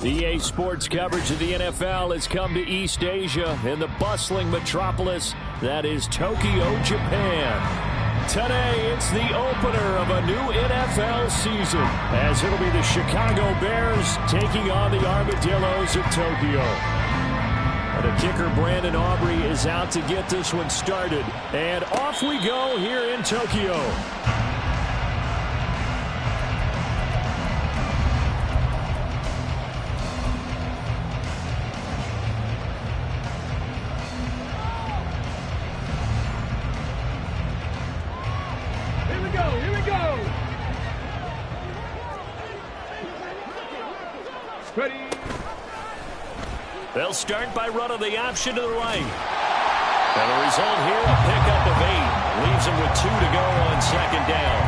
EA Sports coverage of the NFL has come to East Asia in the bustling metropolis that is Tokyo, Japan. Today, it's the opener of a new NFL season, as it'll be the Chicago Bears taking on the Armadillos of Tokyo. And the kicker, Brandon Aubrey, is out to get this one started. And off we go here in Tokyo. They'll start by running the option to the right. And the result here, a pickup of 8. Leaves them with 2 to go on second down.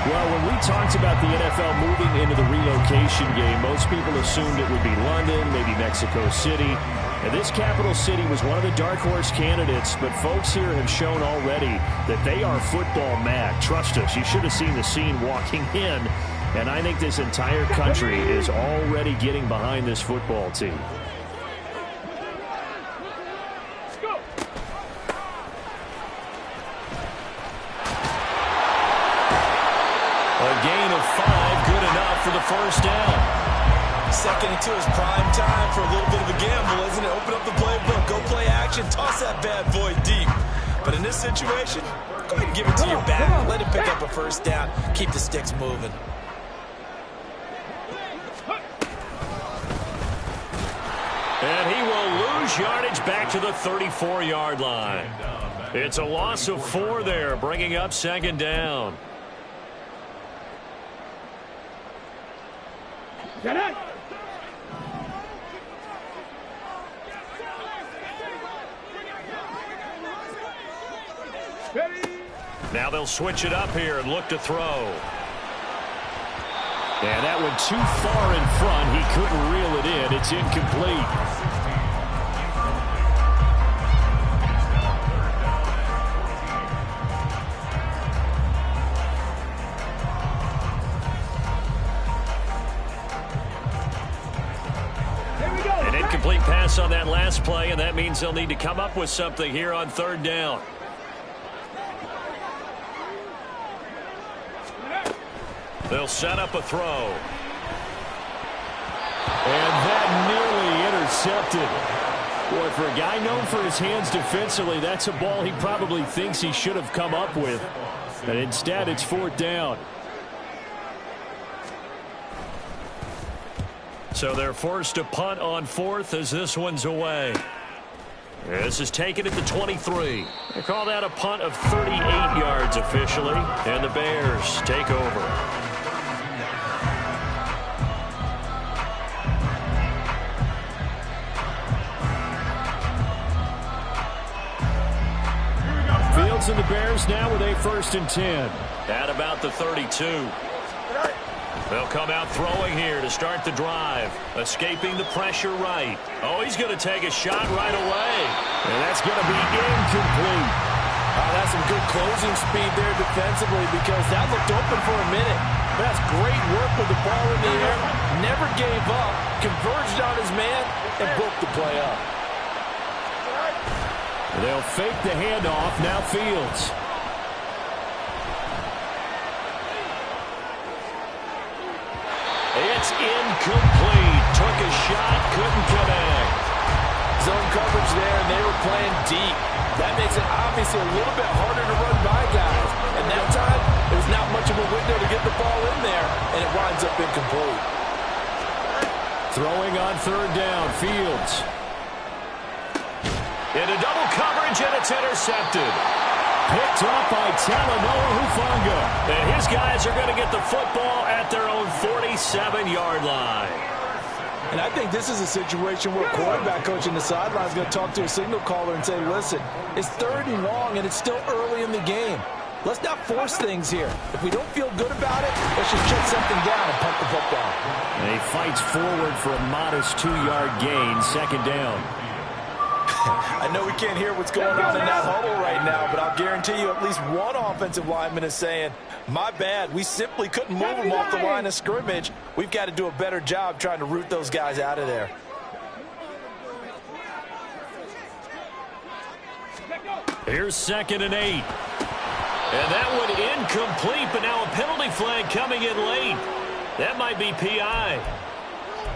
Well, when we talked about the NFL moving into the relocation game, most people assumed it would be London, maybe Mexico City. And this capital city was one of the dark horse candidates, but folks here have shown already that they are football mad. Trust us, you should have seen the scene walking in. And I think this entire country is already getting behind this football team. For the first down. Second and 2 is prime time for a little bit of a gamble, isn't it? Open up the playbook, go play action, toss that bad boy deep. But in this situation, go ahead and give it to your back. Let him pick up a first down. Keep the sticks moving. And he will lose yardage back to the 34-yard line. It's a loss of 4 there, bringing up second down. Get it! Now they'll switch it up here and look to throw. And that one too far in front. He couldn't reel it in. It's incomplete. Incomplete pass on that last play, and that means they'll need to come up with something here on third down. They'll set up a throw. And that nearly intercepted. Boy, for a guy known for his hands defensively, that's a ball he probably thinks he should have come up with. And instead, it's fourth down. So they're forced to punt on fourth as this one's away. This is taken at the 23. They call that a punt of 38 yards officially. And the Bears take over. Fields and the Bears now with a 1st and 10. At about the 32. They'll come out throwing here to start the drive. Escaping the pressure right. Oh, he's going to take a shot right away. And that's going to be incomplete. That's some good closing speed there defensively, because that looked open for a minute. That's great work with the ball in the air. Never gave up. Converged on his man and broke the play up. They'll fake the handoff. Now Fields. It's incomplete. Took a shot, couldn't connect. Zone coverage there, and they were playing deep. That makes it obviously a little bit harder to run by guys. And that time, there was not much of a window to get the ball in there, and it winds up incomplete. Throwing on third down, Fields. Into double coverage, and it's intercepted. Picked up by Talanoa Hufanga. And his guys are going to get the football at their own 47-yard line. And I think this is a situation where quarterback coach in the sideline is going to talk to a signal caller and say, listen, it's 3rd and long, and it's still early in the game. Let's not force things here. If we don't feel good about it, let's just shut something down and punt the football. And he fights forward for a modest 2-yard gain, second down. I know we can't hear what's going on in that huddle right now, but I'll guarantee you at least one offensive lineman is saying, my bad, we simply couldn't move them off the line of scrimmage. We've got to do a better job trying to root those guys out of there. Here's 2nd and 8. And that one incomplete, but now a penalty flag coming in late. That might be PI.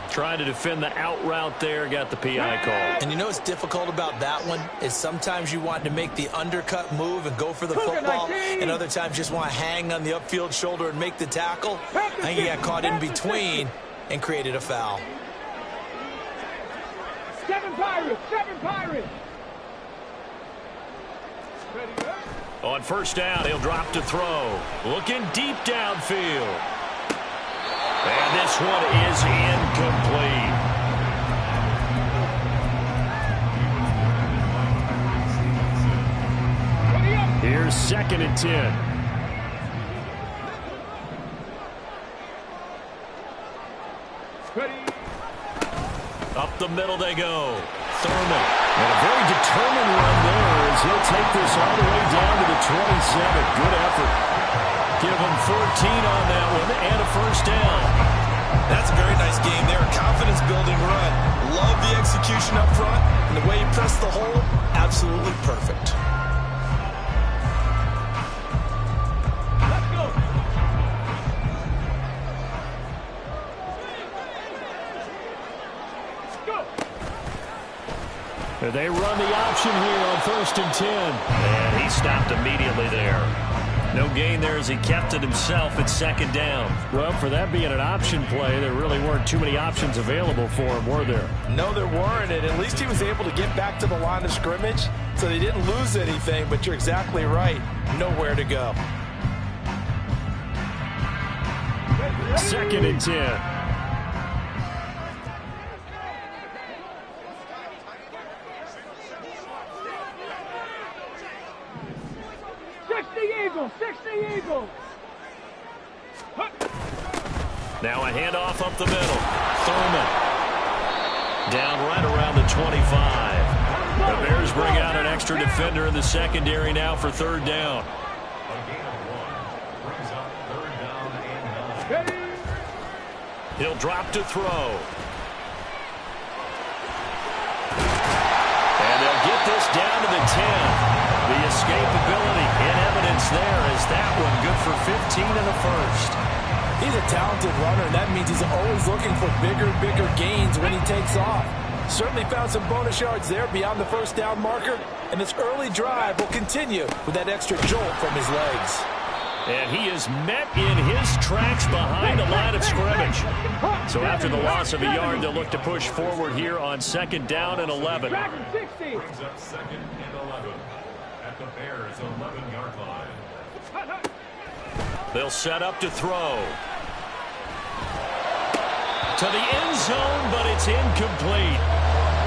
Trying to defend the out route there, got the PI call. And you know what's difficult about that one is sometimes you want to make the undercut move and go for the football, and other times just want to hang on the upfield shoulder and make the tackle. I think he got caught in between and created a foul. 7 Pirates, 7 Pirates. On 1st down, he'll drop to throw. Looking deep downfield. And this one is incomplete. Here's 2nd and 10. Up the middle they go. Thurman. And a very determined run there as he'll take this all the way down to the 27. Good effort. Give him 14 on that one and a 1st down. That's a very nice game there. Confidence-building run. Love the execution up front. And the way he pressed the hole, absolutely perfect. Let's go. Go. They run the option here on 1st and 10. And he stopped immediately there. No gain there as he kept it himself at 2nd down. Well, for that being an option play, there really weren't too many options available for him, were there? No, there weren't, and at least he was able to get back to the line of scrimmage, so they didn't lose anything, but you're exactly right. Nowhere to go. 2nd and 10. 60 Eagles. Now a handoff up the middle. Thurman. Down right around the 25. The Bears bring out an extra defender in the secondary now for 3rd down. He'll drop to throw. And they'll get this down to the 10. The escapability in evidence there as that one good for 15 in the 1st. He's a talented runner, and that means he's always looking for bigger gains when he takes off. Certainly found some bonus yards there beyond the 1st down marker, and this early drive will continue with that extra jolt from his legs. And he is met in his tracks behind the line of scrimmage. So after the loss of a yard, they'll look to push forward here on 2nd down and 11. Brings up 2nd and 11 at the Bears' 11-yard line. They'll set up to throw. To the end zone, but it's incomplete.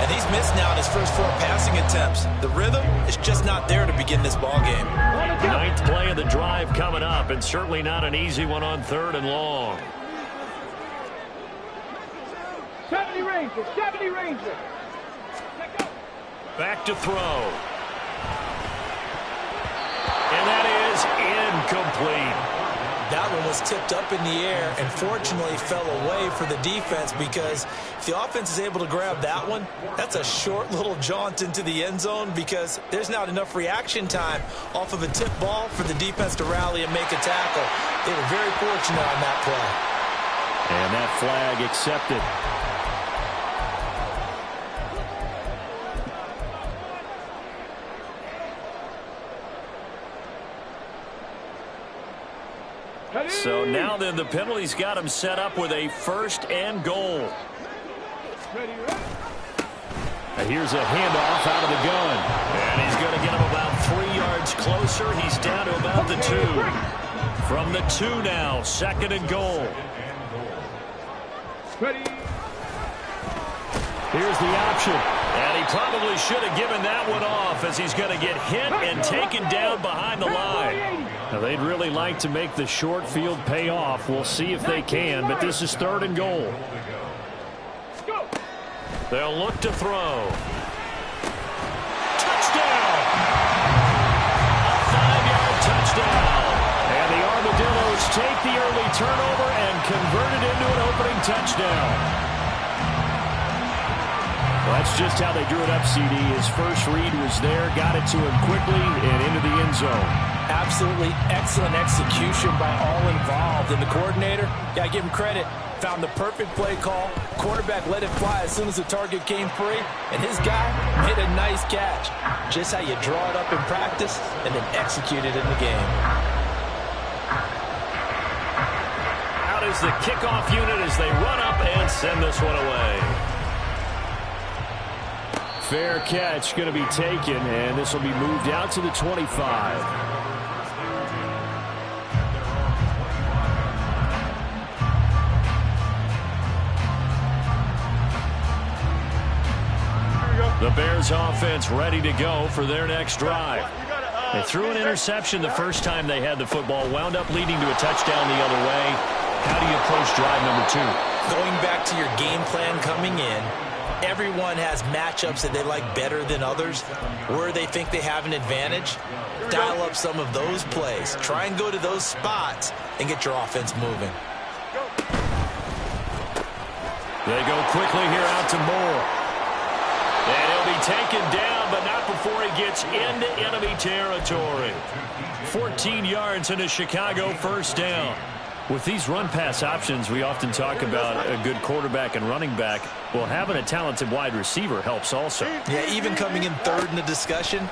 And he's missed now in his first 4 passing attempts. The rhythm is just not there to begin this ball game. 9th play of the drive coming up, and certainly not an easy one on 3rd and long. 70 Rangers, 70 Rangers. Back to throw. And that is incomplete. That one was tipped up in the air and fortunately fell away for the defense, because if the offense is able to grab that one, that's a short little jaunt into the end zone because there's not enough reaction time off of a tip ball for the defense to rally and make a tackle. They were very fortunate on that play. And that flag accepted. So now then the penalty's got him set up with a 1st and goal. And here's a handoff out of the gun. And he's going to get him about 3 yards closer. He's down to about the 2. From the 2 now, 2nd and goal. Here's the option. And he probably should have given that one off as he's going to get hit and taken down behind the line. Now, they'd really like to make the short field pay off. We'll see if they can, but this is 3rd and goal. They'll look to throw. turnover and converted into an opening touchdown. Well, that's just how they drew it up, CD. His first read was there, got it to him quickly and into the end zone. Absolutely excellent execution by all involved. And the coordinator, got to give him credit, found the perfect play call. Quarterback let it fly as soon as the target came free. And his guy made a nice catch. Just how you draw it up in practice and then execute it in the game. Out is the kickoff unit as they run up and send this one away. Fair catch going to be taken, and this will be moved out to the 25. The Bears offense ready to go for their next drive. They threw an interception the first time they had the football, wound up leading to a touchdown the other way. How do you approach drive number 2? Going back to your game plan coming in, everyone has matchups that they like better than others. Where they think they have an advantage, dial up some of those plays. Try and go to those spots and get your offense moving. They go quickly here out to Moore. And he'll be taken down, but not before he gets into enemy territory. 14 yards and a Chicago first down. With these run-pass options, we often talk about a good quarterback and running back. Well, having a talented wide receiver helps also. Yeah, even coming in third in the discussion,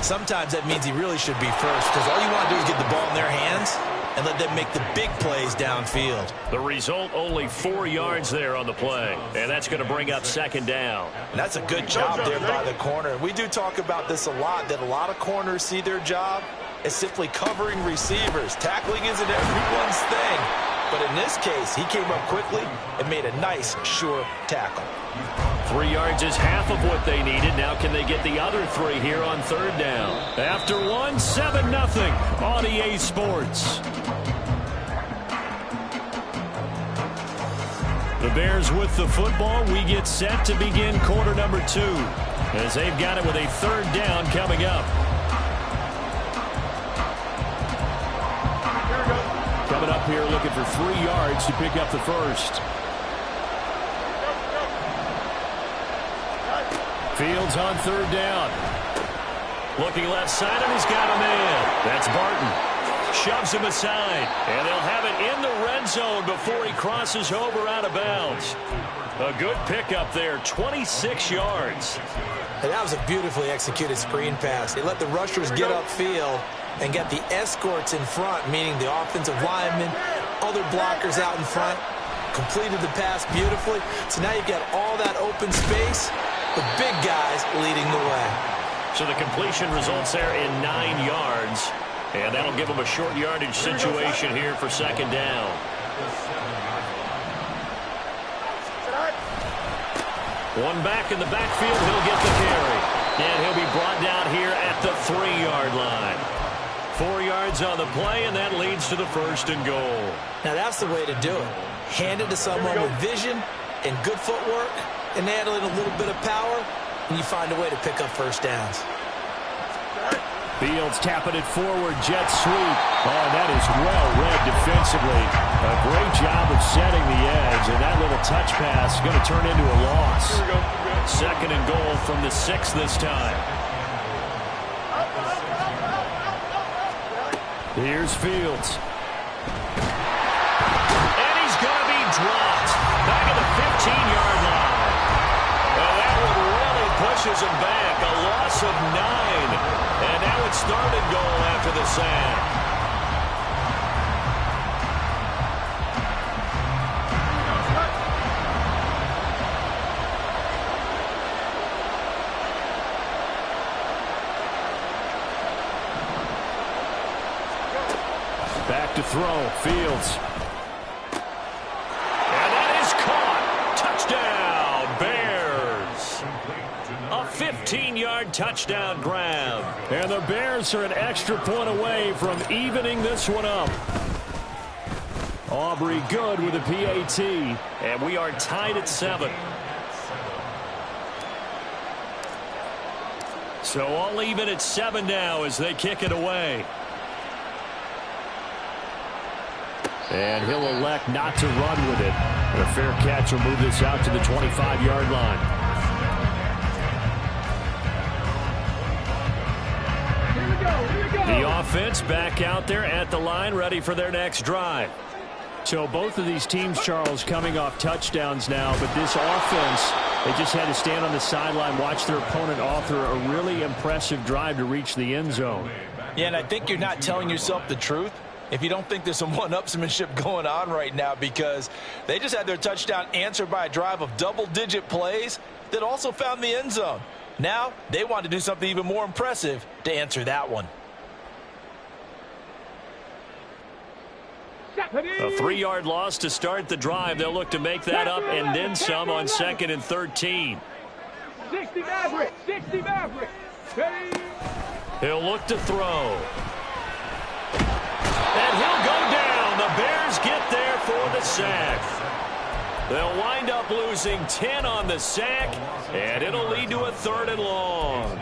sometimes that means he really should be first, because all you want to do is get the ball in their hands and let them make the big plays downfield. The result, only 4 yards there on the play, and that's going to bring up second down. And that's a good job there by the corner. We do talk about this a lot, that a lot of corners see their job as simply covering receivers. Tackling isn't everyone's thing, but in this case, he came up quickly and made a nice, sure tackle. 3 yards is half of what they needed. Now can they get the other 3 here on third down? After one, 7-0 on EA Sports. The Bears with the football. We get set to begin quarter number 2 as they've got it with a third down coming up. Coming up here looking for 3 yards to pick up the first. Fields on third down. Looking left side, and he's got a man. That's Barton. Shoves him aside, and they'll have it in the red zone before he crosses over out of bounds. A good pickup there, 26 yards. And that was a beautifully executed screen pass. They let the rushers get upfield and get the escorts in front, meaning the offensive linemen, other blockers out in front. Completed the pass beautifully. So now you've got all that open space, the big guys leading the way. So the completion results there in 9 yards. And that'll give them a short yardage situation here for second down. One back in the backfield, he'll get the carry. And he'll be brought down here at the 3-yard line. 4 yards on the play, and that leads to the first and goal. Now that's the way to do it. Hand it to someone with vision and good footwork, and add in a little bit of power, and you find a way to pick up first downs. Fields tapping it forward, jet sweep. Oh, that is well read defensively. A great job of setting the edge, and that little touch pass is going to turn into a loss. Second and goal from the 6 this time. Here's Fields. And he's going to be dropped back at the 15-yard line. And that one really pushes him back. A loss of 9. And now it's third and goal after the sack. Back to throw, Fields. And that is caught. Touchdown, Bears. A 15-yard touchdown grab. And the Bears are an extra point away from evening this one up. Aubrey good with a PAT. And we are tied at 7. So all even at 7 now as they kick it away. And he'll elect not to run with it. And a fair catch will move this out to the 25-yard line. Here we go. The offense back out there at the line, ready for their next drive. So both of these teams, Charles, coming off touchdowns now, but this offense, they just had to stand on the sideline, watch their opponent author a really impressive drive to reach the end zone. Yeah, and I think you're not telling yourself the truth if you don't think there's some one-upsmanship going on right now, because they just had their touchdown answered by a drive of double-digit plays that also found the end zone. Now they want to do something even more impressive to answer that one. A 3-yard loss to start the drive. They'll look to make that up and then some on 2nd and 13. 60 Maverick. 60 Maverick. Ready? He'll look to throw. And he'll go down. The Bears get there for the sack. They'll wind up losing 10 on the sack, and it'll lead to a 3rd and long.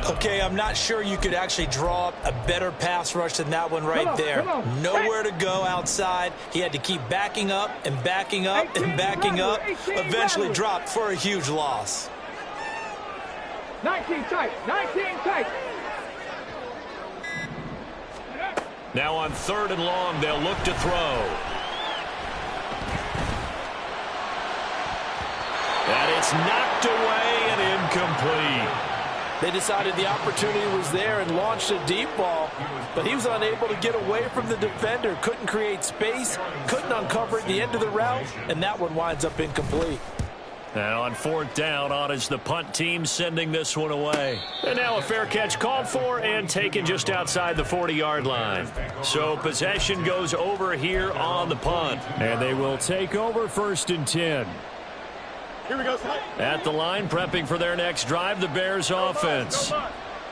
Okay, I'm not sure you could actually draw up a better pass rush than that one right there. Nowhere to go outside. He had to keep backing up and backing up and backing up. Eventually dropped for a huge loss. 19 tight. 19 tight. Now on 3rd and long, they'll look to throw. And it's knocked away and incomplete. They decided the opportunity was there and launched a deep ball, but he was unable to get away from the defender, couldn't create space, couldn't uncover at the end of the route, and that one winds up incomplete. And on 4th down, on is the punt team sending this one away. And now a fair catch called for and taken just outside the 40-yard line. So possession goes over here on the punt. And they will take over 1st and 10. Here we go. At the line, prepping for their next drive, the Bears offense.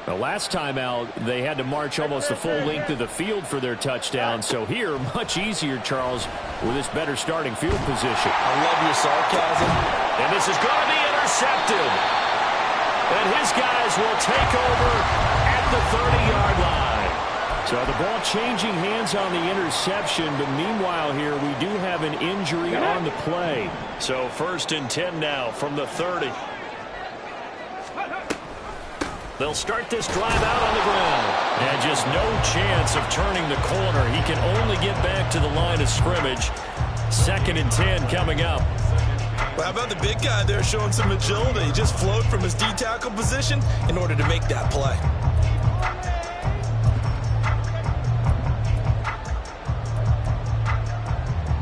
The last time out, they had to march almost the full length of the field for their touchdown. So here, much easier, Charles, with this better starting field position. I love your sarcasm. And this is going to be intercepted. And his guys will take over at the 30-yard line. So the ball changing hands on the interception, but meanwhile here we do have an injury on the play. So 1st and 10 now from the 30. They'll start this drive out on the ground. And just no chance of turning the corner. He can only get back to the line of scrimmage. 2nd and 10 coming up. Well, how about the big guy there showing some agility? He just flowed from his D-tackle position in order to make that play.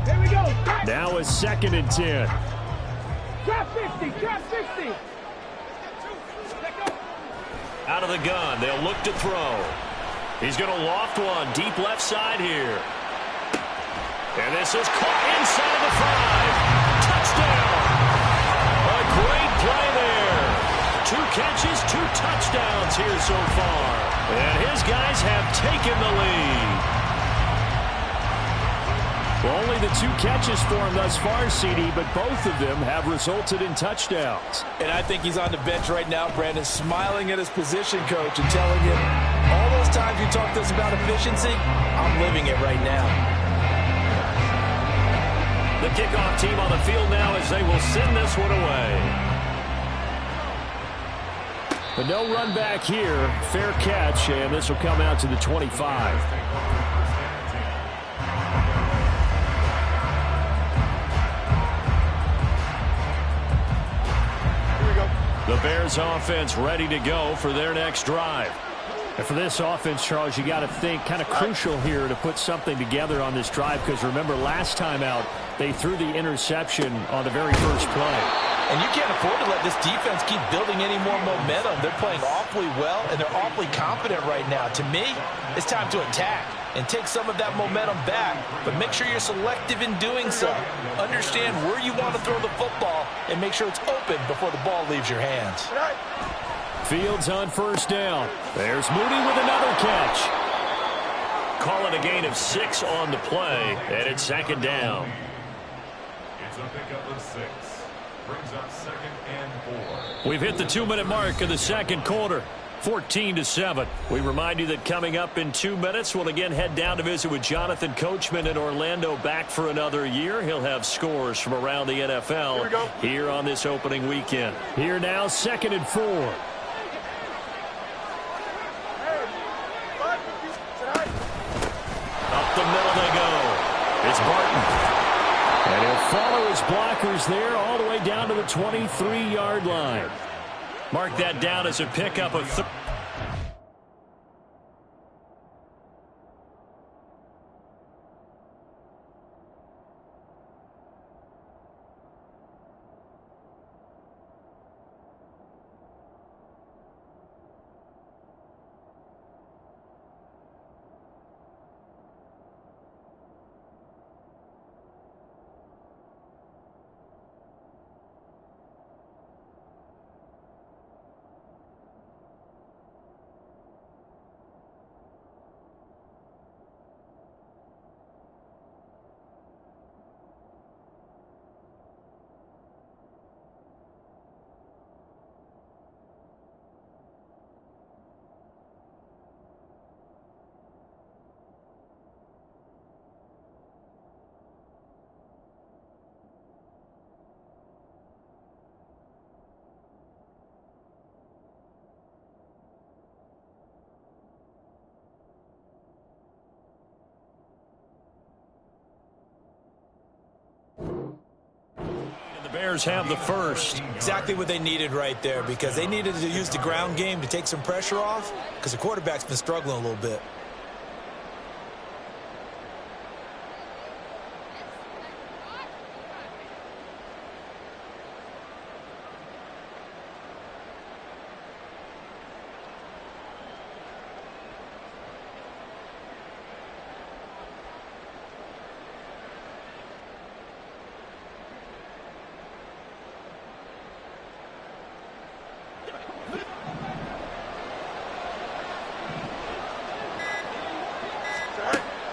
Here we go. Now is 2nd and 10. Trap 50. Trap 50. Out of the gun, they'll look to throw. He's going to loft one deep left side here. And this is caught inside the 5. Touchdown! A great play there. 2 catches, 2 touchdowns here so far. And his guys have taken the lead. Well, only the 2 catches for him thus far, CD, but both of them have resulted in touchdowns. And I think he's on the bench right now, Brandon, smiling at his position coach and telling him, all those times you talked to us about efficiency, I'm living it right now. The kickoff team on the field now as they will send this one away. But no run back here. Fair catch, and this will come out to the 25. The Bears offense ready to go for their next drive. And for this offense, Charles, you got to think kind of crucial here to put something together on this drive, because remember last time out they threw the interception on the very first play. And you can't afford to let this defense keep building any more momentum. They're playing awfully well, and they're awfully confident right now. To me, it's time to attack and take some of that momentum back, but make sure you're selective in doing so. Understand where you want to throw the football and make sure it's open before the ball leaves your hands. Fields on 1st down. There's Mooney with another catch. Call it a gain of 6 on the play, and it's 2nd down. It's a pickup of 6. Brings up 2nd and 4. We've hit the 2-minute mark of the 2nd quarter. 14-7. We remind you that coming up in 2 minutes, we'll again head down to visit with Jonathan Coachman in Orlando, back for another year. He'll have scores from around the NFL here on this opening weekend. Here now, 2nd and 4. Up the middle they go. It's Barton. And he'll follow his blockers there all the way down to the 23-yard line. Mark that down as a pickup of Bears have the first. Exactly what they needed right there, because they needed to use the ground game to take some pressure off, because the quarterback's been struggling a little bit.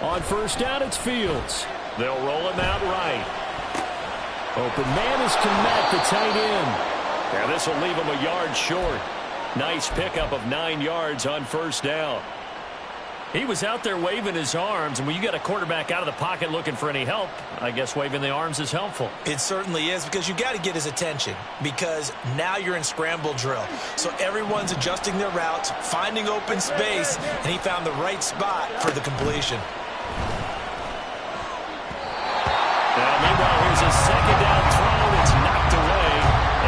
On first down, it's Fields. They'll roll him out right. Open man is Kmet, the tight end. And this will leave him a yard short. Nice pickup of 9 yards on first down. He was out there waving his arms, and when you get a quarterback out of the pocket looking for any help, I guess waving the arms is helpful. It certainly is, because you got to get his attention, because now you're in scramble drill. So everyone's adjusting their routes, finding open space, and he found the right spot for the completion. Now, meanwhile, here's a second down throw. It's knocked away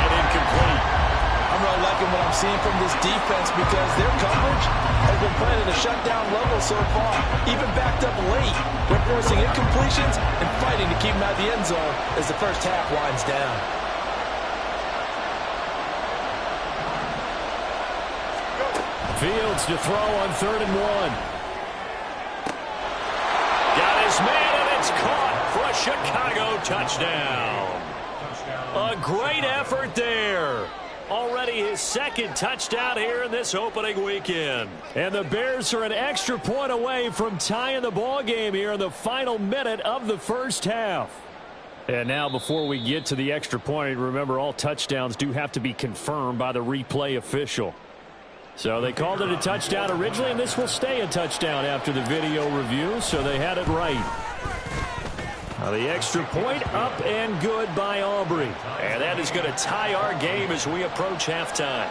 and incomplete. I'm really liking what I'm seeing from this defense, because their coverage has been playing at a shutdown level so far. Even backed up late, they're forcing incompletions and fighting to keep them out of the end zone as the first half winds down. Fields to throw on 3rd and 1. Got his man, and it's caught for a Chicago touchdown. A great effort there. Already his second touchdown here in this opening weekend. And the Bears are an extra point away from tying the ball game here in the final minute of the first half. And now, before we get to the extra point, remember, all touchdowns do have to be confirmed by the replay official. So they called it a touchdown originally, and this will stay a touchdown after the video review, so they had it right. Now the extra point up and good by Aubrey. And that is going to tie our game as we approach halftime.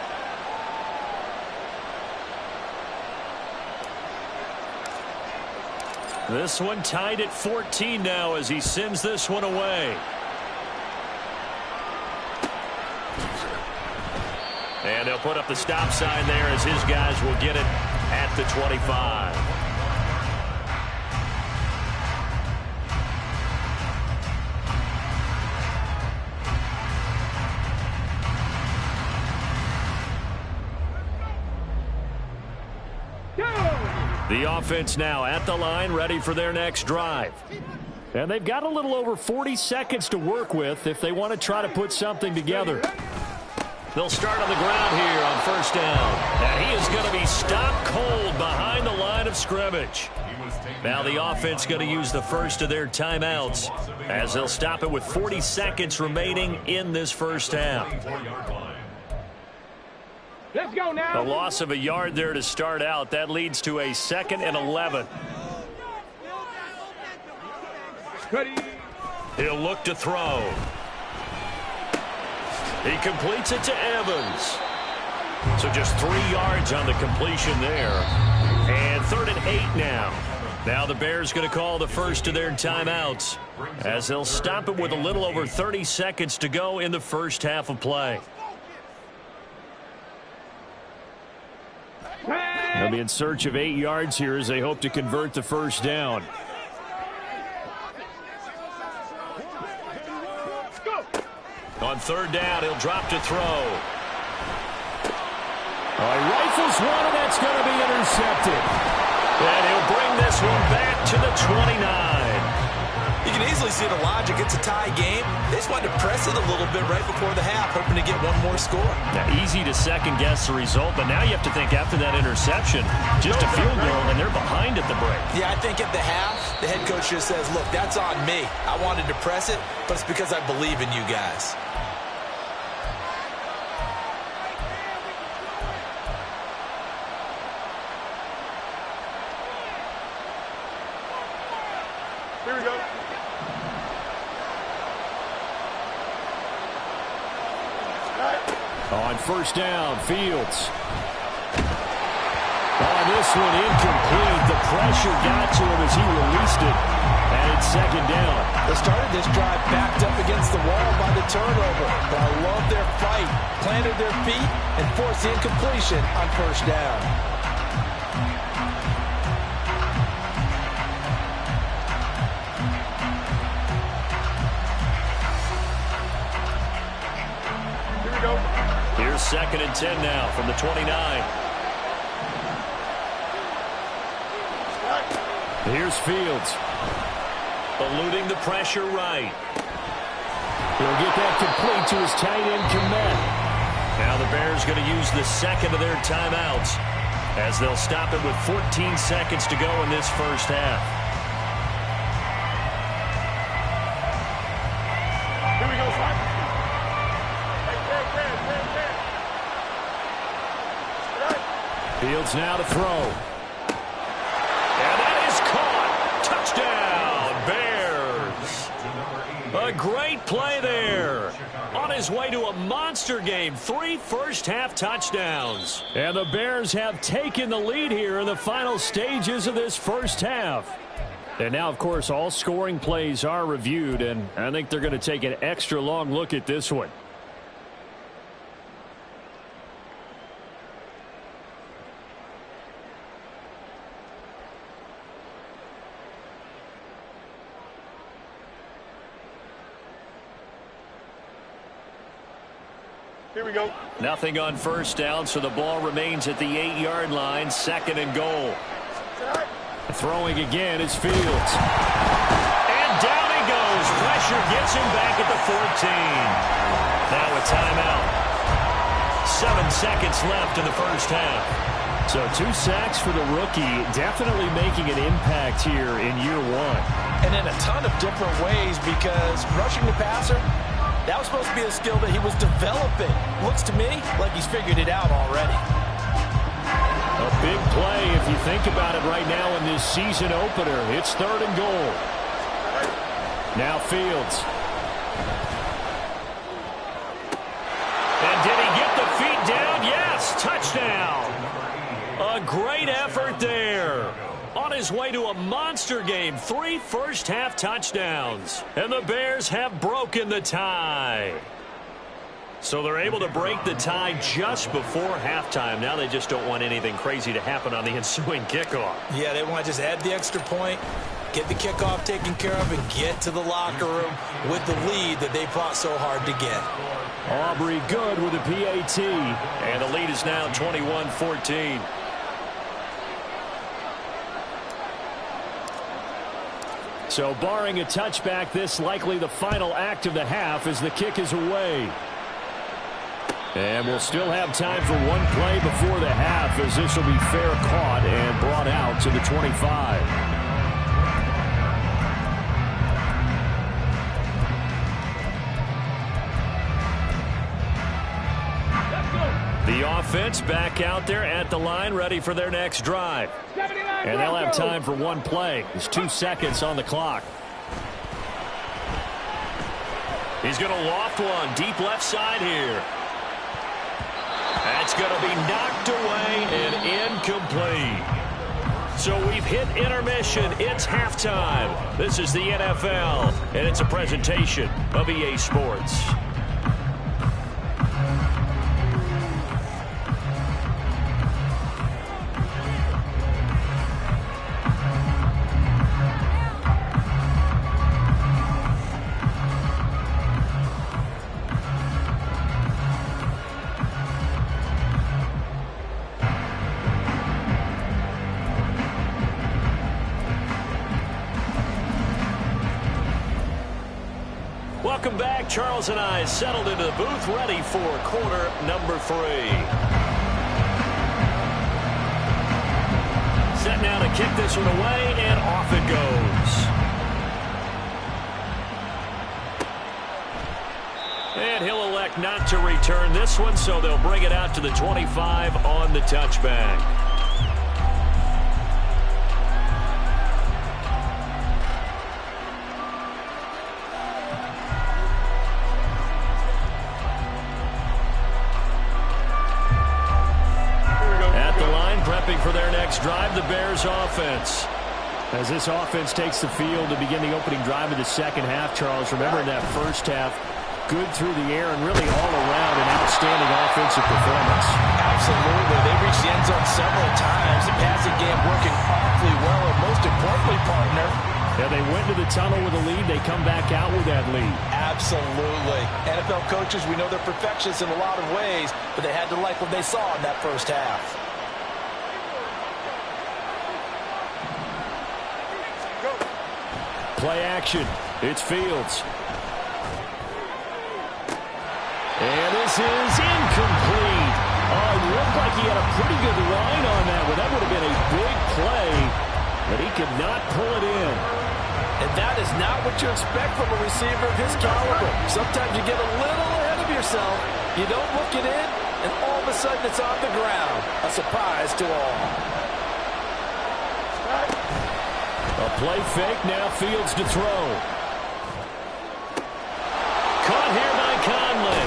This one tied at 14 now as he sends this one away. And they'll put up the stop sign there as his guys will get it at the 25. The offense now at the line, ready for their next drive. And they've got a little over 40 seconds to work with if they want to try to put something together. They'll start on the ground here on first down. And he is going to be stopped cold behind the line of scrimmage. Now the offense going to use the first of their timeouts as they'll stop it with 40 seconds remaining in this first half. Let's go A now. loss of a yard there to start out. That leads to a 2nd and 11. Ready. He'll look to throw. He completes it to Evans. So just 3 yards on the completion there. And 3rd and 8 now. Now the Bears going to call the first of their timeouts as they'll stop it with a little over 30 seconds to go in the first half of play. They'll be in search of 8 yards here as they hope to convert the first down. On 3rd down, he'll drop to throw. He rifles one, and that's going to be intercepted. And he'll bring this one back to the 29. You can easily see the logic. It's a tie game. They just wanted to press it a little bit right before the half, hoping to get one more score. Now, easy to second-guess the result, but now you have to think after that interception, just a field goal, and they're behind at the break. Yeah, I think at the half, the head coach just says, look, that's on me. I wanted to press it, but it's because I believe in you guys. Here we go. On 1st down, Fields. This one incomplete. The pressure got to him as he released it. And it's 2nd down. They started this drive backed up against the wall by the turnover. But I love their fight. Planted their feet and forced the incompletion on 1st down. Here's 2nd and 10 now from the 29. Here's Fields. Eluding the pressure right. He'll get that complete to his tight end, Kmet. Now the Bears going to use the 2nd of their timeouts as they'll stop it with 14 seconds to go in this first half. Here we go, son. Fields now to throw. And that is caught. Touchdown, Bears. A great play there. On his way to a monster game. 3 first-half touchdowns. And the Bears have taken the lead here in the final stages of this first half. And now, of course, all scoring plays are reviewed, and I think they're going to take an extra long look at this one. Here we go. Nothing on 1st down, so the ball remains at the 8-yard line, 2nd and goal. Throwing again is Fields. And down he goes. Pressure gets him back at the 14. Now a timeout. 7 seconds left in the first half. So 2 sacks for the rookie, definitely making an impact here in year 1. And in a ton of different ways, because rushing the passer, that was supposed to be a skill that he was developing. Looks to me like he's figured it out already. A big play if you think about it right now in this season opener. It's 3rd and goal. Now Fields. And did he get the feet down? Yes, touchdown. A great effort there. On his way to a monster game, 3 first-half touchdowns. And the Bears have broken the tie. So they're able to break the tie just before halftime. Now they just don't want anything crazy to happen on the ensuing kickoff. Yeah, they want to just add the extra point, get the kickoff taken care of, and get to the locker room with the lead that they fought so hard to get. Aubrey good with a PAT. And the lead is now 21-14. So barring a touchback, this likely the final act of the half as the kick is away. And we'll still have time for one play before the half as this will be fair caught and brought out to the 25. Let's go. The offense back out there at the line, ready for their next drive. And they'll have time for one play. There's 2 seconds on the clock. He's going to loft one deep left side here. That's going to be knocked away and incomplete. So we've hit intermission. It's halftime. This is the NFL, and it's a presentation of EA Sports. Welcome back. Charles and I settled into the booth, ready for quarter number 3. Set now to kick this one away, and off it goes. And he'll elect not to return this one, so they'll bring it out to the 25 on the touchback. For their next drive, the Bears offense. As this offense takes the field to begin the opening drive of the second half, Charles, remember in that first half, good through the air and really all around an outstanding offensive performance. Absolutely. They reached the end zone several times. The passing game working awfully well, and most importantly, partner, yeah, they went to the tunnel with a lead. They come back out with that lead. Absolutely. NFL coaches, we know they're perfectionists in a lot of ways, but they had to like what they saw in that first half. Play action. It's Fields. And this is incomplete. Oh, it looked like he had a pretty good line on that one. That would have been a big play, but he could not pull it in. And that is not what you expect from a receiver of his caliber. Sometimes you get a little ahead of yourself. You don't look it in, and all of a sudden it's on the ground. A surprise to all. A play fake, now Fields to throw. Caught here by Conley.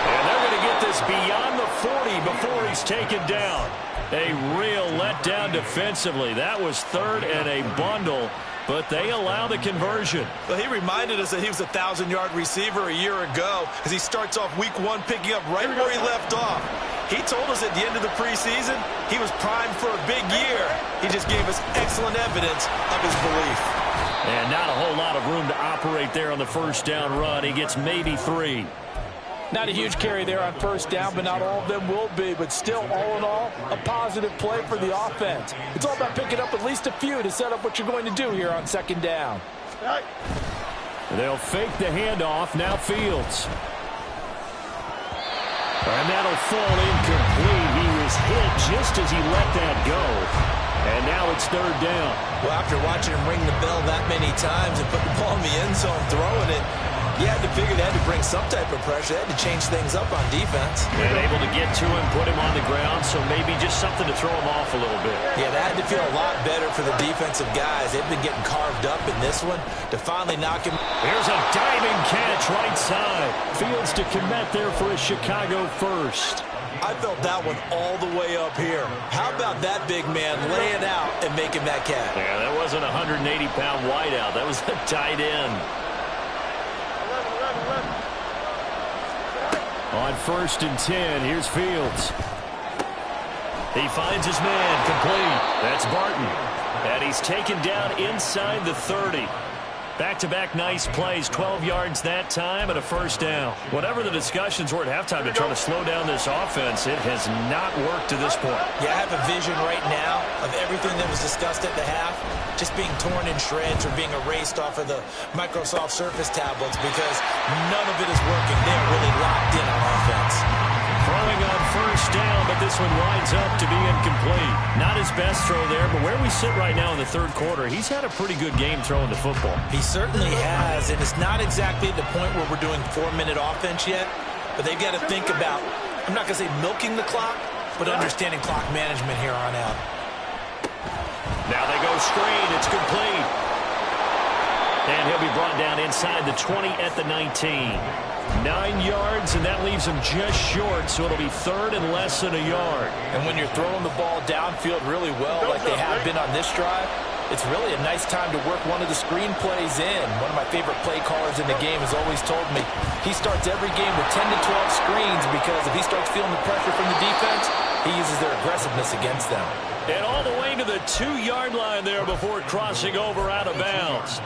And they're going to get this beyond the 40 before he's taken down. A real letdown defensively. That was third and a bundle, but they allow the conversion. Well, he reminded us that he was a 1,000-yard receiver a year ago as he starts off week 1 picking up right where he left off. He told us at the end of the preseason he was primed for a big year. He just gave us excellent evidence of his belief. And not a whole lot of room to operate there on the first down run. He gets maybe 3. Not a huge carry there on first down, but not all of them will be. But still, all in all, a positive play for the offense. It's all about picking up at least a few to set up what you're going to do here on second down. They'll fake the handoff. Now Fields. And that'll fall incomplete. He was hit just as he let that go. And now it's third down. Well, after watching him ring the bell that many times and put the ball in the end zone throwing it, you had to figure they had to bring some type of pressure. They had to change things up on defense. And able to get to him, put him on the ground, so maybe just something to throw him off a little bit. Yeah, that had to feel a lot better for the defensive guys. They've been getting carved up in this one to finally knock him. Here's a diving catch right side. Fields to commit there for a Chicago first. I felt that one all the way up here. How about that big man laying out and making that catch? Yeah, that wasn't a 180-pound wideout. That was a tight end. On 1st and 10, here's Fields. He finds his man, complete. That's Barton. And he's taken down inside the 30. Back-to-back nice plays, 12 yards that time and a first down. Whatever the discussions were at halftime to try to slow down this offense, it has not worked to this point. Yeah, I have a vision right now of everything that was discussed at the half just being torn in shreds or being erased off of the Microsoft Surface tablets because none of it is working. They're really locked in on offense. Throwing on first down, but this one winds up to be incomplete. Not his best throw there, but where we sit right now in the third quarter, he's had a pretty good game throwing the football. He certainly has, and it's not exactly the point where we're doing 4-minute offense yet, but they've got to think about I'm not going to say milking the clock, but understanding clock management here on out. Now they go screen. It's complete. And he'll be brought down inside the 20 at the 19. 9 yards, and that leaves him just short, so it'll be third and less than a yard. And when you're throwing the ball downfield really well like they have been on this drive, it's really a nice time to work one of the screen plays in. One of my favorite play callers in the game has always told me he starts every game with 10 to 12 screens because if he starts feeling the pressure from the defense, he uses their aggressiveness against them. And all the way to the 2-yard line there before crossing over out of bounds.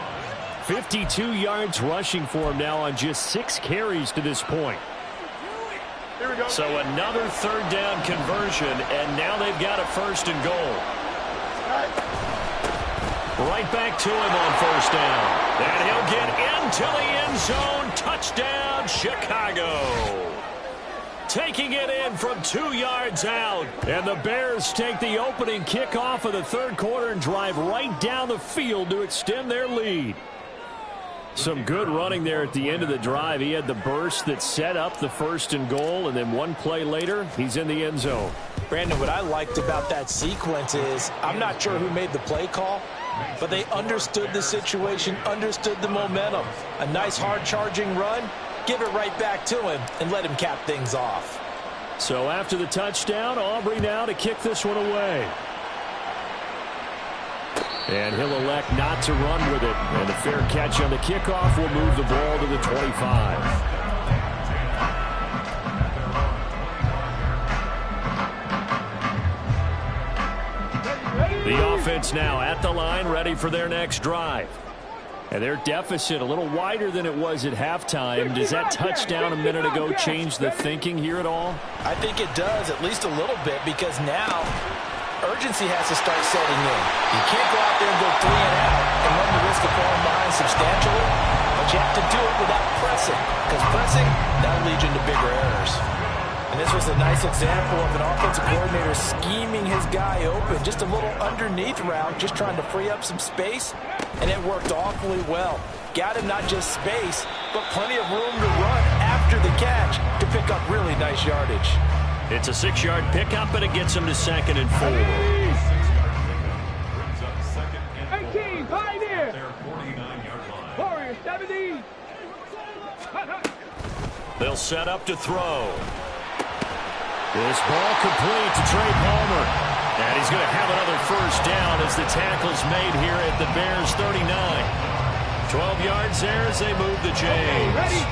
52 yards rushing for him now on just 6 carries to this point. Here we go. So another third down conversion, and now they've got a first and goal. Right back to him on first down. And he'll get into the end zone. Touchdown, Chicago. Taking it in from 2 yards out. And the Bears take the opening kickoff of the third quarter and drive right down the field to extend their lead. Some good running there at the end of the drive. He had the burst that set up the first and goal, and then one play later, he's in the end zone. Brandon, what I liked about that sequence is I'm not sure who made the play call, but they understood the situation, understood the momentum. A nice hard-charging run, give it right back to him, and let him cap things off. So after the touchdown, Aubrey now to kick this one away. And he'll elect not to run with it. And the fair catch on the kickoff will move the ball to the 25. The offense now at the line, ready for their next drive. And their deficit a little wider than it was at halftime. Does that touchdown a minute ago change the thinking here at all? I think it does, at least a little bit, because now urgency has to start setting in. You can't go out there and go 3 and out and run the risk of falling behind substantially, but you have to do it without pressing, because pressing, that'll lead you into bigger errors. And this was a nice example of an offensive coordinator scheming his guy open, just a little underneath route, just trying to free up some space, and it worked awfully well. Got him not just space, but plenty of room to run after the catch to pick up really nice yardage. It's a 6-yard pickup, and it gets him to 2nd and 4. 18, Pioneer. Warriors, 70. They'll set up to throw. This ball complete to Trey Palmer. And he's going to have another first down as the tackle's made here at the Bears 39. 12 yards there as they move the chains.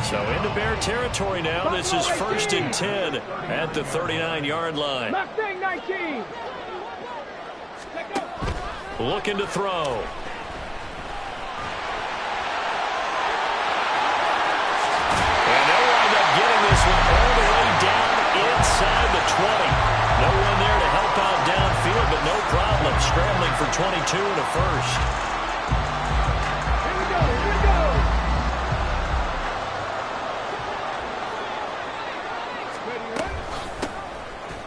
So into Bear territory now. This is 1st and 10 at the 39-yard line. Mustang 19. Looking to throw. And they'll wind up getting this one all the way down inside the 20. No one there to help out downfield, but no problem. Scrambling for 22 and a first. Here we go, here we go.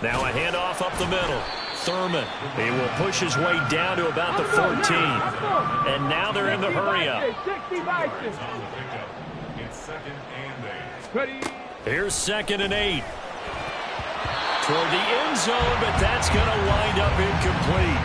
Now a handoff up the middle. Thurman, he will push his way down to about the 14. And now they're in the hurry-up. 60 Bison. It's 2nd and 8. Ready. Here's 2nd and 8. Toward the end zone, but that's going to wind up incomplete.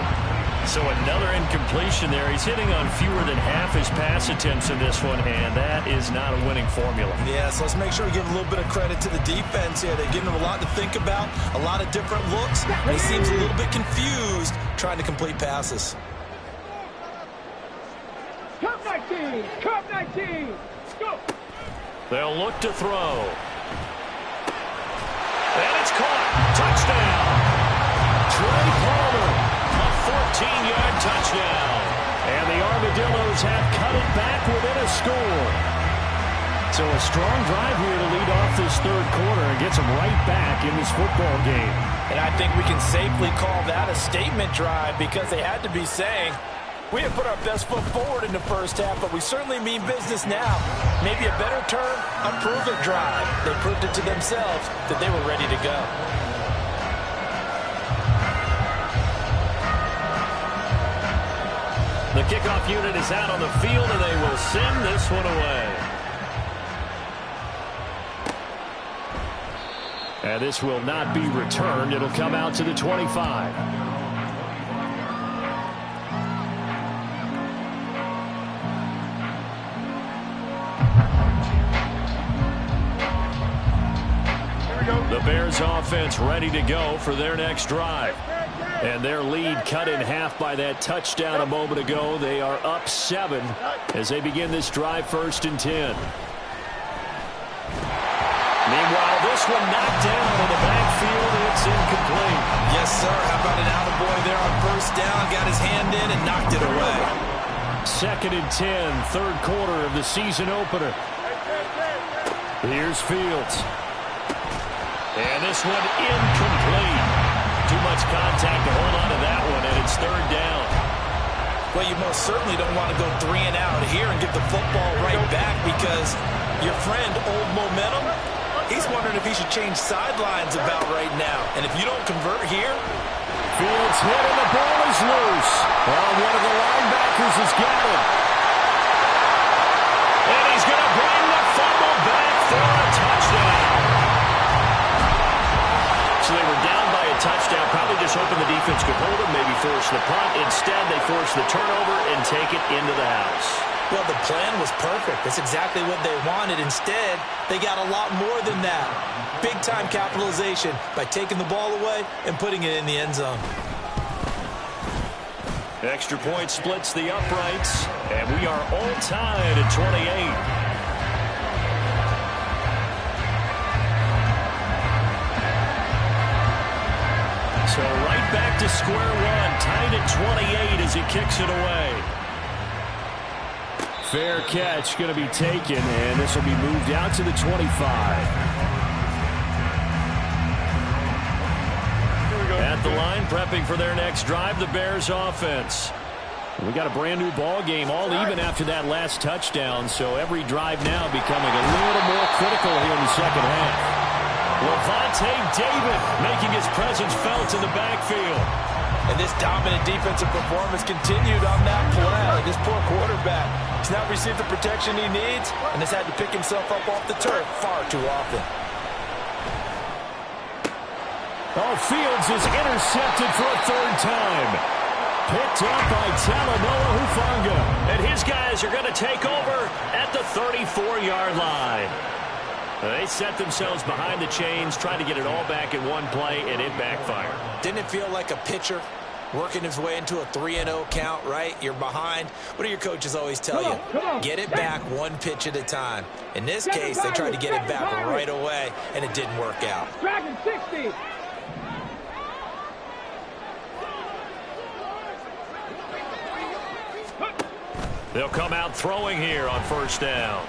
So another incompletion there. He's hitting on fewer than half his pass attempts in this one, and that is not a winning formula. Yeah, so let's make sure we give a little bit of credit to the defense here. They're giving him a lot to think about, a lot of different looks, and he seems a little bit confused trying to complete passes. Cup 19, Cup 19. Go. They'll look to throw. And it's caught. Touchdown. Trey Palmer, a 14-yard touchdown. And the Armadillos have cut it back within a score. So a strong drive here to lead off this third quarter and gets them right back in this football game. And I think we can safely call that a statement drive because they had to be saying, we have put our best foot forward in the first half, but we certainly mean business now. Maybe a better term, a prove-it drive. They proved it to themselves that they were ready to go. The kickoff unit is out on the field, and they will send this one away. And this will not be returned. It'll come out to the 25. The Bears offense ready to go for their next drive. And their lead cut in half by that touchdown a moment ago. They are up 7 as they begin this drive, 1st and 10. Meanwhile, this one knocked down in the backfield. It's incomplete. Yes, sir. How about an attaboy there on 1st down? Got his hand in and knocked it away. 2nd and 10, 3rd quarter of the season opener. Here's Fields. And this one incomplete. Too much contact to hold on to that one, and it's 3rd down. Well, you most certainly don't want to go 3 and out here and get the football right back because your friend, Old Momentum, he's wondering if he should change sidelines about right now. And if you don't convert here. Fields hit and the ball is loose. Well, one of the linebackers has got it. And he's going to bring the fumble back for a touchdown. So they were down by a touchdown, probably just hoping the defense could hold them, maybe force the punt. Instead, they force the turnover and take it into the house. Well, the plan was perfect. That's exactly what they wanted. Instead, they got a lot more than that. Big-time capitalization by taking the ball away and putting it in the end zone. Extra point splits the uprights, and we are all tied at 28. So right back to square one, tied at 28 as he kicks it away. Fair catch going to be taken, and this will be moved out to the 25. At the line, prepping for their next drive, the Bears offense. We got a brand new ball game, all even after that last touchdown, so every drive now becoming a little more critical here in the second half. Lavonte David making his presence felt in the backfield. And this dominant defensive performance continued on that play. This poor quarterback has not received the protection he needs and has had to pick himself up off the turf far too often. Oh, Fields is intercepted for a 3rd time. Picked up by Talanoa Hufanga. And his guys are going to take over at the 34-yard line. They set themselves behind the chains, trying to get it all back in one play, and it backfired. Didn't it feel like a pitcher working his way into a 3-0 count, right? You're behind. What do your coaches always tell you? Get it back one pitch at a time. In this case, they tried to get it back right away, and it didn't work out. Dragon 60. They'll come out throwing here on 1st down.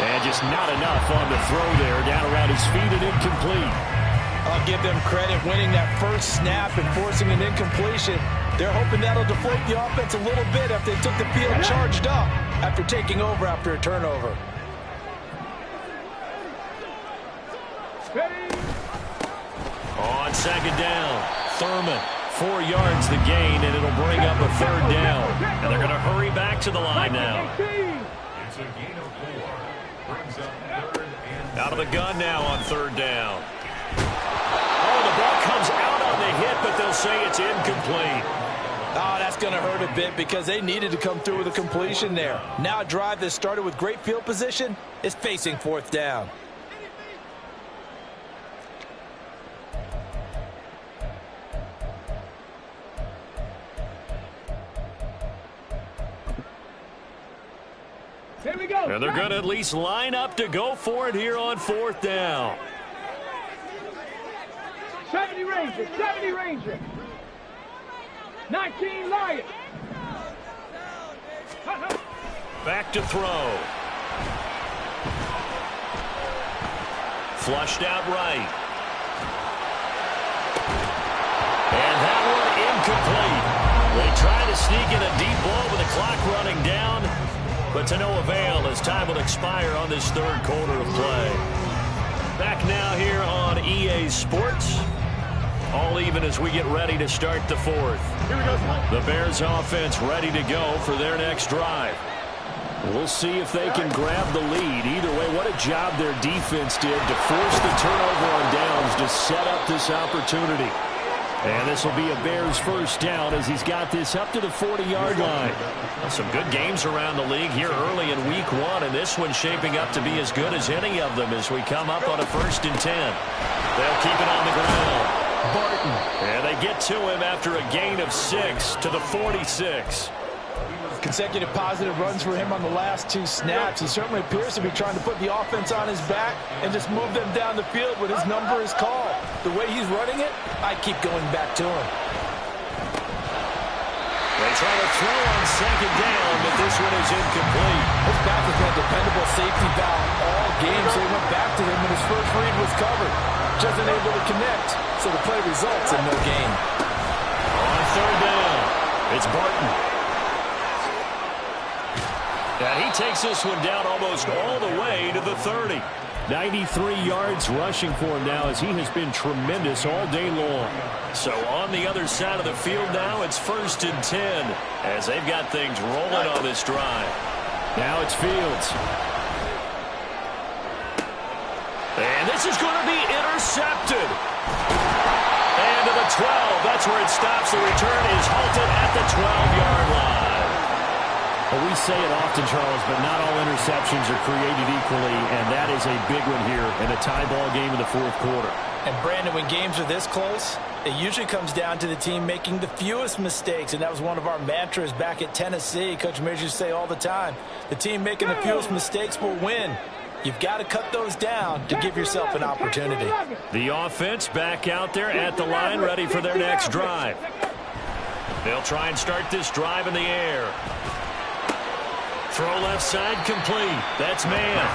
And just not enough on the throw there. Down around his feet and incomplete. I'll give them credit winning that first snap and forcing an incompletion. They're hoping that'll deflate the offense a little bit after they took the field charged up after taking over after a turnover. On 2nd down, Thurman. 4 yards the gain, and it'll bring up a 3rd down. And they're going to hurry back to the line now. It's a gain of 4. Brings up 3rd and Out of the gun now on 3rd down. Oh, the ball comes out on the hit, but they'll say it's incomplete. Oh, that's going to hurt a bit because they needed to come through with a completion there. Now a drive that started with great field position is facing 4th down. Here we go. And they're going to at least line up to go for it here on 4th down. 70 Ranger, 70 Ranger. 19 Lion. Back to throw. Flushed out right. And that one incomplete. They try to sneak in a deep ball with the clock running down, but to no avail as time will expire on this 3rd quarter of play. Back now here on EA Sports. All even as we get ready to start the 4th. The Bears offense ready to go for their next drive. We'll see if they can grab the lead. Either way, what a job their defense did to force the turnover on downs to set up this opportunity. And this will be a Bears first down as he's got this up to the 40-yard line. Some good games around the league here early in week 1, and this one's shaping up to be as good as any of them as we come up on a 1st and 10. They'll keep it on the ground. Barton. And they get to him after a gain of 6 to the 46. Consecutive positive runs for him on the last 2 snaps. He certainly appears to be trying to put the offense on his back and just move them down the field when his number is called. The way he's running it, I keep going back to him. They try to throw on 2nd down, but this one is incomplete. His back has been a dependable safety valve all game, so he went back to him when his first read was covered. Just unable to connect, so the play results in no gain. On 3rd down, it's Barton. And he takes this one down almost all the way to the 30. 93 yards rushing for him now as he has been tremendous all day long. So on the other side of the field now, it's 1st and 10 as they've got things rolling on this drive. Now it's Fields. And this is going to be intercepted. And to the 12. That's where it stops. The return is halted at the 12-yard line. Well, we say it often, Charles, but not all interceptions are created equally, and that is a big one here in a tie ball game in the 4th quarter. And, Brandon, when games are this close, it usually comes down to the team making the fewest mistakes, and that was one of our mantras back at Tennessee. Coach Mears used to say all the time, the team making the fewest mistakes will win. You've got to cut those down to give yourself an opportunity. The offense back out there at the line, ready for their next drive. They'll try and start this drive in the air. Throw left side complete. That's Mann.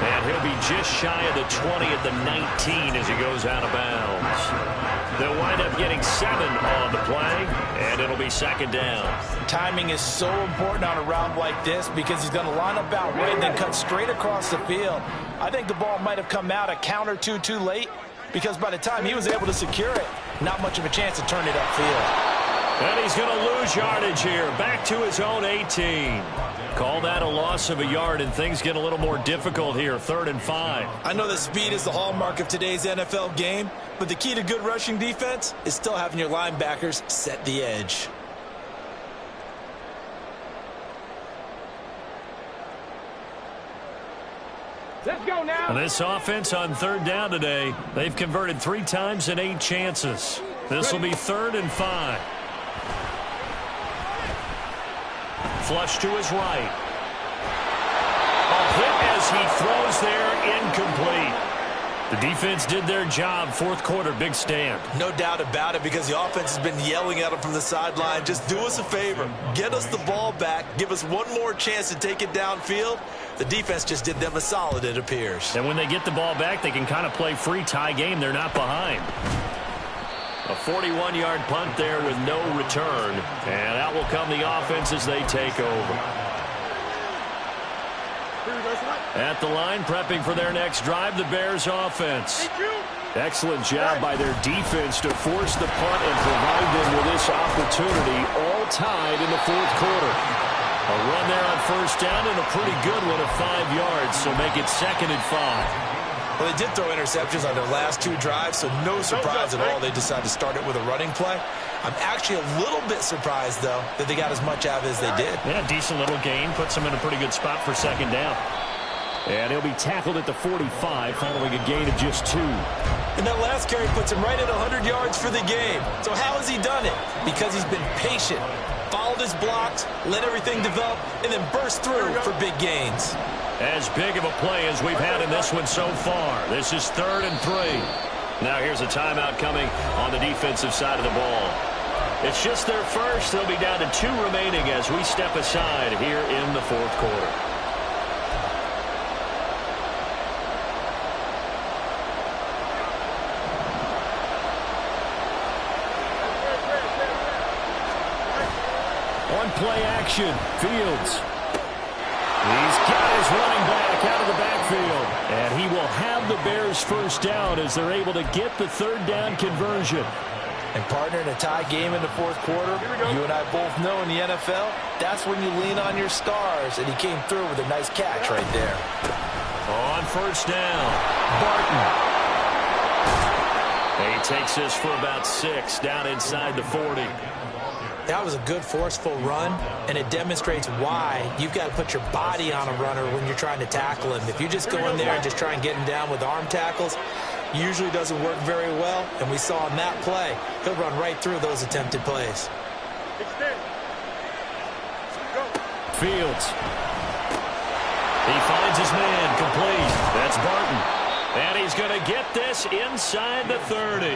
And he'll be just shy of the 20 at the 19 as he goes out of bounds. They'll wind up getting 7 on the play, and it'll be 2nd down. Timing is so important on a route like this because he's going to line up out right and then cut straight across the field. I think the ball might have come out a count or two too late because by the time he was able to secure it, not much of a chance to turn it upfield. And he's going to lose yardage here. Back to his own 18. Call that a loss of a yard, and things get a little more difficult here. 3rd and 5. I know that speed is the hallmark of today's NFL game, but the key to good rushing defense is still having your linebackers set the edge. Let's go now. This offense on 3rd down today, they've converted 3 times in 8 chances. This will be 3rd and 5. Flush to his right. A hit as he throws there, incomplete. The defense did their job. 4th quarter, big stand. No doubt about it because the offense has been yelling at him from the sideline. Just do us a favor. Get us the ball back. Give us one more chance to take it downfield. The defense just did them a solid, it appears. And when they get the ball back, they can kind of play free tie game. They're not behind. A 41-yard punt there with no return. And out will come the offense as they take over. At the line, prepping for their next drive, the Bears offense. Excellent job by their defense to force the punt and provide them with this opportunity, all tied in the 4th quarter. A run there on 1st down and a pretty good one of 5 yards, so make it 2nd and 5. Well, they did throw interceptions on their last 2 drives, so no surprise at all they decided to start it with a running play. I'm actually a little bit surprised, though, that they got as much out of it as they did. Yeah, decent little gain. Puts them in a pretty good spot for 2nd down. And he'll be tackled at the 45 following a gain of just 2. And that last carry puts him right at 100 yards for the game. So how has he done it? Because he's been patient, followed his blocks, let everything develop, and then burst through for big gains. As big of a play as we've had in this one so far. This is 3rd and 3. Now here's a timeout coming on the defensive side of the ball. It's just their first. They'll be down to 2 remaining as we step aside here in the 4th quarter. On play action, Fields. He's got his running back out of the backfield. And he will have the Bears first down as they're able to get the 3rd down conversion. And partner, in a tie game in the fourth quarter, you and I both know in the NFL, that's when you lean on your stars, and he came through with a nice catch right there. On first down, Barton. He takes this for about 6 down inside the 40. That was a good, forceful run, and it demonstrates why you've got to put your body on a runner when you're trying to tackle him. If you just go in there and just try and get him down with arm tackles, usually doesn't work very well, and we saw in that play, he'll run right through those attempted plays. Fields. He finds his man complete. That's Barton. And he's going to get this inside the 30.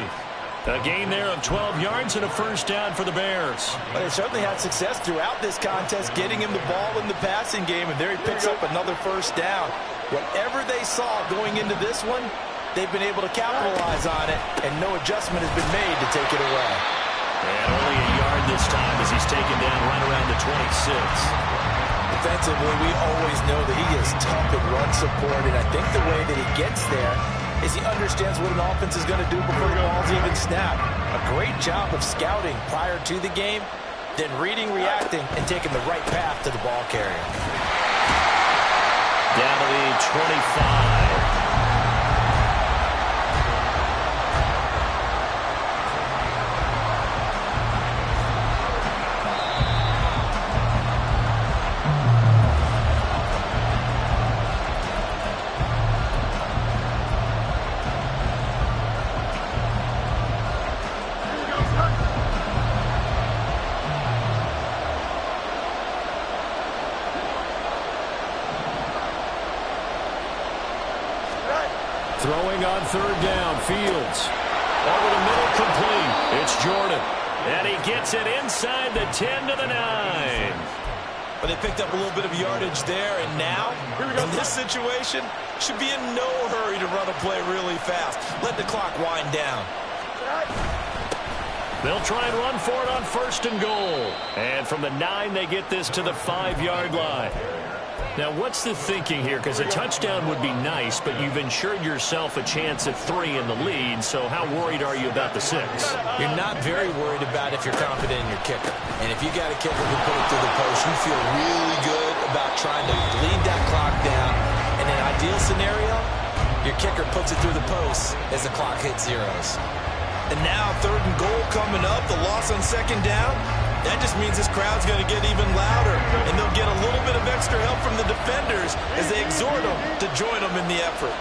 A gain there of 12 yards and a first down for the Bears. Well, they certainly had success throughout this contest getting him the ball in the passing game, and there he picks up another first down. Whatever they saw going into this one, they've been able to capitalize on it, and no adjustment has been made to take it away. And only a yard this time as he's taken down right around the 26. Defensively, we always know that he is tough in run support, and I think the way that he gets there is he understands what an offense is going to do before the ball's even snapped. A great job of scouting prior to the game, then reading, reacting, and taking the right path to the ball carrier. Down to the 25. Throwing on third down, Fields. Over the middle, complete. It's Jordan. And he gets it inside the 10 to the 9. But they picked up a little bit of yardage there, and now, in this situation, should be in no hurry to run a play really fast. Let the clock wind down. They'll try and run for it on first and goal. And from the 9, they get this to the 5-yard line. Now, what's the thinking here? Because a touchdown would be nice, but you've ensured yourself a chance at 3 in the lead, so how worried are you about the 6? You're not very worried about if you're confident in your kicker. And if you got a kicker who put it through the post, you feel really good about trying to bleed that clock down. In an ideal scenario, your kicker puts it through the post as the clock hits zeros. And now, third and goal coming up, the loss on second down. That just means this crowd's going to get even louder, and they'll get a little bit of extra help from the defenders as they exhort them to join them in the effort.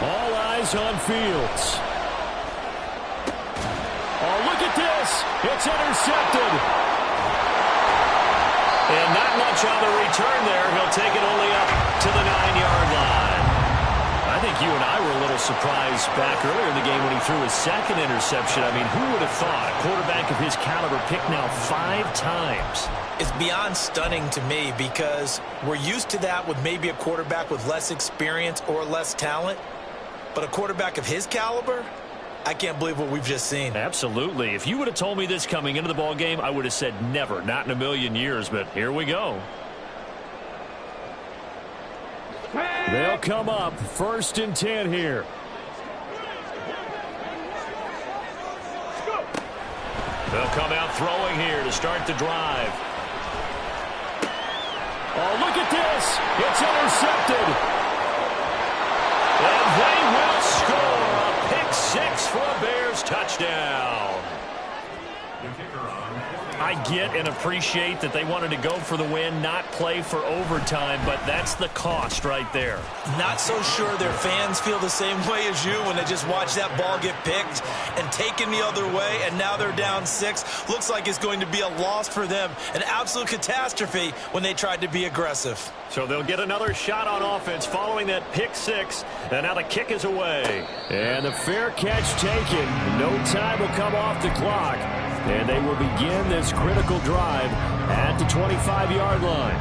All eyes on Fields. Oh, look at this. It's intercepted. And not much on the return there. He'll take it only up to the 9-yard line. I think you and I were a little surprised back earlier in the game when he threw his second interception. I mean, who would have thought a quarterback of his caliber picked now 5 times? It's beyond stunning to me because we're used to that with maybe a quarterback with less experience or less talent. But a quarterback of his caliber, I can't believe what we've just seen. Absolutely. If you would have told me this coming into the ball game, I would have said never, not in a million years. But here we go. They'll come up 1st and 10 here. They'll come out throwing here to start the drive. Oh, look at this. It's intercepted. And they will score a pick 6 for a Bears touchdown. I get and appreciate that they wanted to go for the win, not play for overtime, but that's the cost right there. Not so sure their fans feel the same way as you when they just watch that ball get picked and taken the other way, and now they're down 6. Looks like it's going to be a loss for them, an absolute catastrophe when they tried to be aggressive. So they'll get another shot on offense following that pick 6, and now the kick is away. And the fair catch taken. No time will come off the clock. And they will begin this critical drive at the 25-yard line.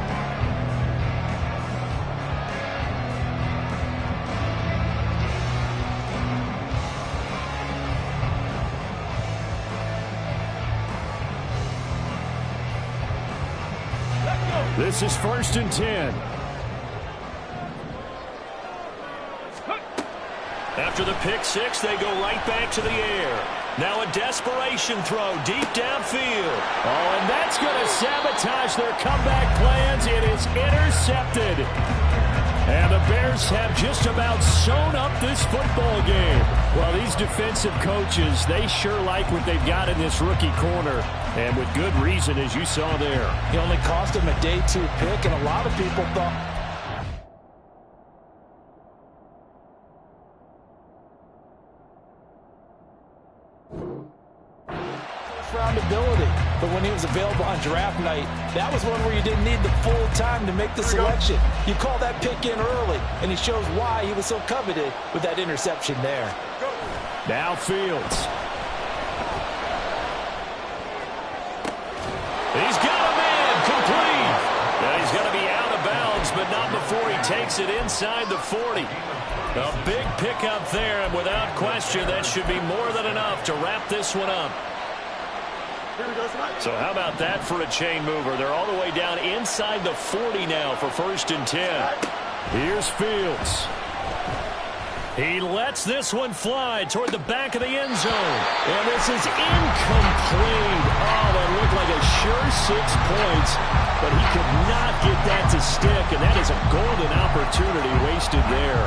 This is 1st and 10. After the pick 6, they go right back to the air. Now a desperation throw deep downfield. Oh, and that's going to sabotage their comeback plans. It is intercepted. And the Bears have just about sewn up this football game. Well, these defensive coaches, they sure like what they've got in this rookie corner. And with good reason, as you saw there. He only cost him a day 2 pick, and a lot of people thought... round ability, but when he was available on draft night, that was one where you didn't need the full time to make the selection. You call that pick in early, and he shows why he was so coveted with that interception there. Now Fields. He's got a man complete. Now he's going to be out of bounds, but not before he takes it inside the 40. A big pickup there, and without question, that should be more than enough to wrap this one up. So how about that for a chain mover? They're all the way down inside the 40 now for 1st and 10. Here's Fields. He lets this one fly toward the back of the end zone. And this is incomplete. Oh, that looked like a sure 6 points, but he could not get that to stick, and that is a golden opportunity wasted there.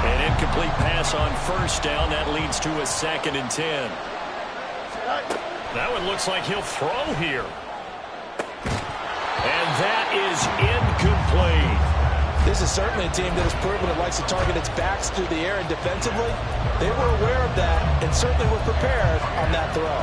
An incomplete pass on 1st down. That leads to a 2nd and 10. That one looks like he'll throw here. And that is incomplete. This is certainly a team that has proven it likes to target its backs through the air, and defensively, they were aware of that and certainly were prepared on that throw.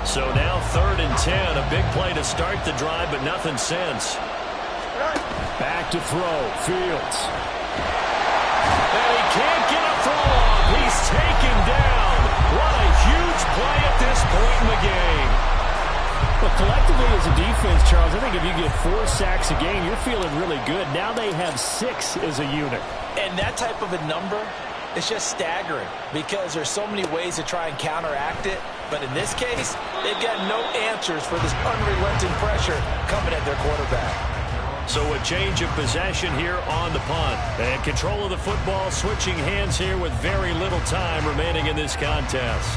So now 3rd and 10. A big play to start the drive, but nothing since. Back to throw. Fields. And he can't get a throw off. He's taken down. What a huge play at this point in the game. But collectively as a defense, Charles, I think if you get 4 sacks a game, you're feeling really good. Now they have 6 as a unit. And that type of a number, it's just staggering because there's so many ways to try and counteract it. But in this case, they've got no answers for this unrelenting pressure coming at their quarterback. So a change of possession here on the punt. And control of the football switching hands here with very little time remaining in this contest.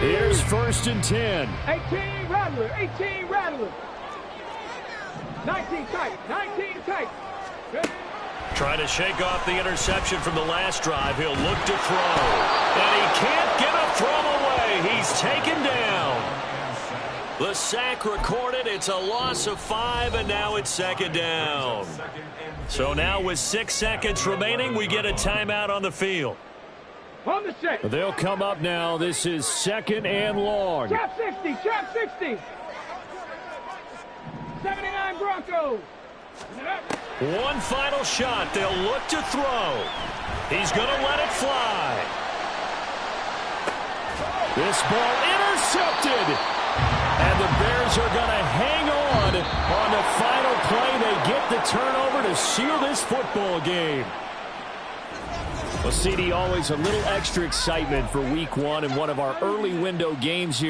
Here's 1st and 10. 18 Rattler, 18 Rattler. 19 tight, 19 tight. Good. Trying to shake off the interception from the last drive. He'll look to throw. And he can't get a throw away. He's taken down. The sack recorded. It's a loss of 5, and now it's 2nd down. So now with 6 seconds remaining, we get a timeout on the field. On the set. They'll come up now. This is 2nd and long. Trap 60, trap 60. 79 Broncos. One final shot. They'll look to throw. He's going to let it fly. This ball intercepted. And the Bears are going to hang on the final play. They get the turnover to seal this football game. Well, CD, always a little extra excitement for week 1 and one of our early window games here.